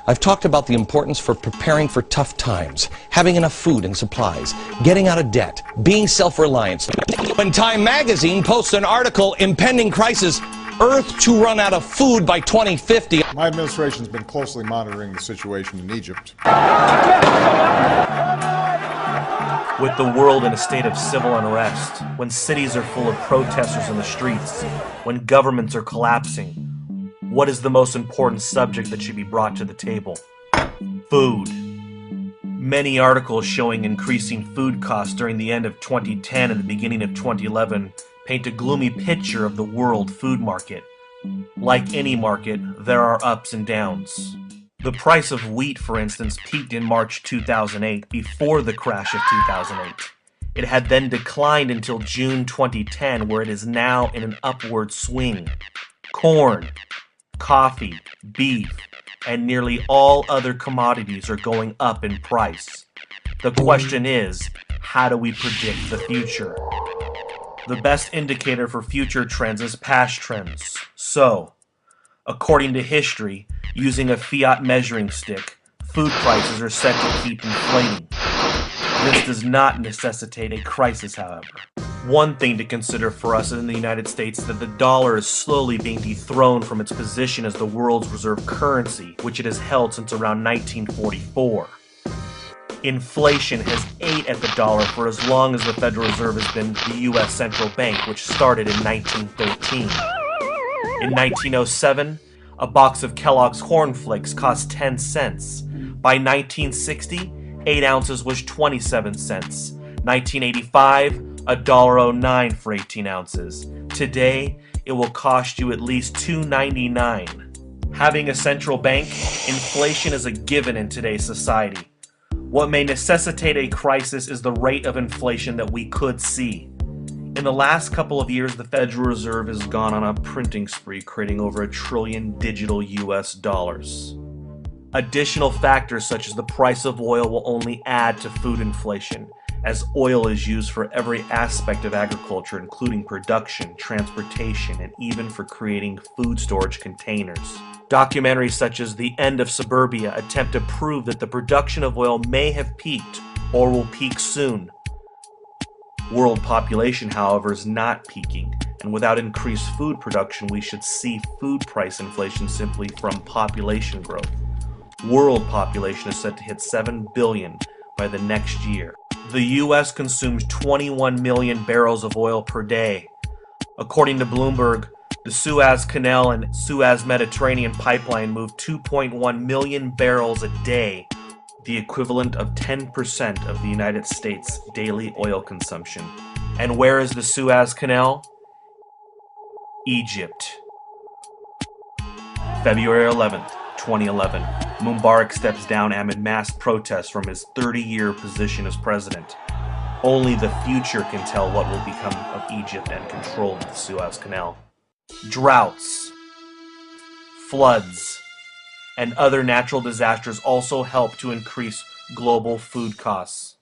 I've talked about the importance for preparing for tough times, having enough food and supplies, getting out of debt, being self-reliant. When Time magazine posts an article, impending crisis, Earth to run out of food by 2050. My administration's been closely monitoring the situation in Egypt. With the world in a state of civil unrest, when cities are full of protesters in the streets, when governments are collapsing, what is the most important subject that should be brought to the table? Food. Many articles showing increasing food costs during the end of 2010 and the beginning of 2011 paint a gloomy picture of the world food market. Like any market, there are ups and downs. The price of wheat, for instance, peaked in March 2008, before the crash of 2008. It had then declined until June 2010, where it is now in an upward swing. Corn, coffee, beef, and nearly all other commodities are going up in price. The question is, how do we predict the future? The best indicator for future trends is past trends. So, according to history, using a fiat measuring stick, food prices are set to keep inflating. This does not necessitate a crisis, however. One thing to consider for us in the United States is that the dollar is slowly being dethroned from its position as the world's reserve currency, which it has held since around 1944. Inflation has ate at the dollar for as long as the Federal Reserve has been the U.S. Central Bank, which started in 1913. In 1907, a box of Kellogg's Corn Flakes cost 10 cents. By 1960, 8 ounces was 27 cents. 1985, $1.09 for 18 ounces. Today, it will cost you at least $2.99. Having a central bank, inflation is a given in today's society. What may necessitate a crisis is the rate of inflation that we could see. In the last couple of years, the Federal Reserve has gone on a printing spree, creating over $1 trillion digital US dollars. Additional factors such as the price of oil will only add to food inflation, as oil is used for every aspect of agriculture, including production, transportation, and even for creating food storage containers. Documentaries such as The End of Suburbia attempt to prove that the production of oil may have peaked or will peak soon. World population, however, is not peaking, and without increased food production, we should see food price inflation simply from population growth. World population is set to hit 7 billion by the next year. The U.S. consumes 21 million barrels of oil per day. According to Bloomberg, the Suez Canal and Suez Mediterranean pipeline move 2.1 million barrels a day, the equivalent of 10% of the United States' daily oil consumption. And where is the Suez Canal? Egypt. February 11th, 2011. Mubarak steps down amid mass protests from his 30-year position as president. Only the future can tell what will become of Egypt and control of the Suez Canal. Droughts, floods, and other natural disasters also help to increase global food costs.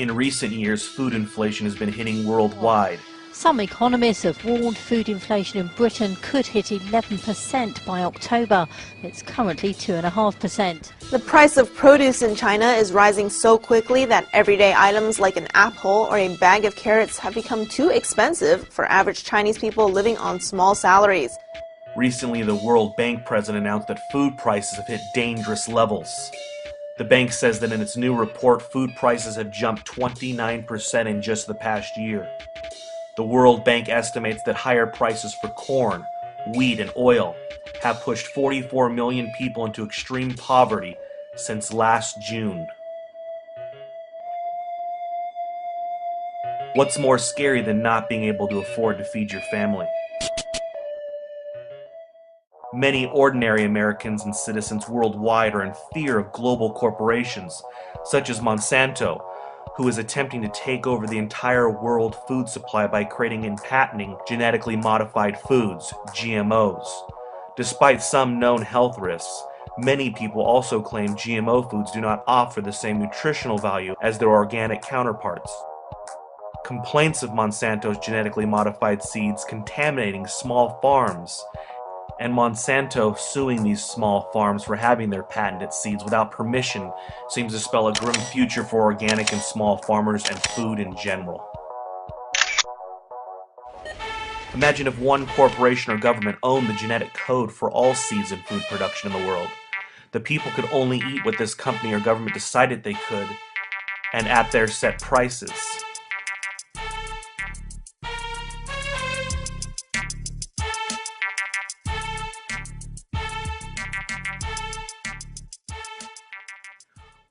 In recent years, food inflation has been hitting worldwide. Some economists have warned food inflation in Britain could hit 11% by October. It's currently 2.5%. The price of produce in China is rising so quickly that everyday items like an apple or a bag of carrots have become too expensive for average Chinese people living on small salaries. Recently, the World Bank president announced that food prices have hit dangerous levels. The bank says that in its new report, food prices have jumped 29% in just the past year. The World Bank estimates that higher prices for corn, wheat, and oil have pushed 44 million people into extreme poverty since last June. What's more scary than not being able to afford to feed your family? Many ordinary Americans and citizens worldwide are in fear of global corporations, such as Monsanto, who is attempting to take over the entire world food supply by creating and patenting genetically modified foods, GMOs. Despite some known health risks, many people also claim GMO foods do not offer the same nutritional value as their organic counterparts. Complaints of Monsanto's genetically modified seeds contaminating small farms And Monsanto suing these small farms for having their patented seeds without permission seems to spell a grim future for organic and small farmers and food in general. Imagine if one corporation or government owned the genetic code for all seeds and food production in the world. The people could only eat what this company or government decided they could, and at their set prices.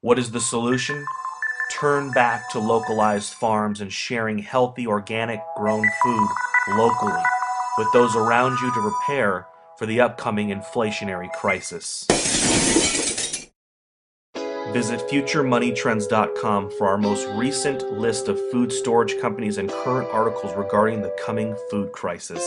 What is the solution? Turn back to localized farms and sharing healthy, organic, grown food locally with those around you to prepare for the upcoming inflationary crisis. Visit futuremoneytrends.com for our most recent list of food storage companies and current articles regarding the coming food crisis.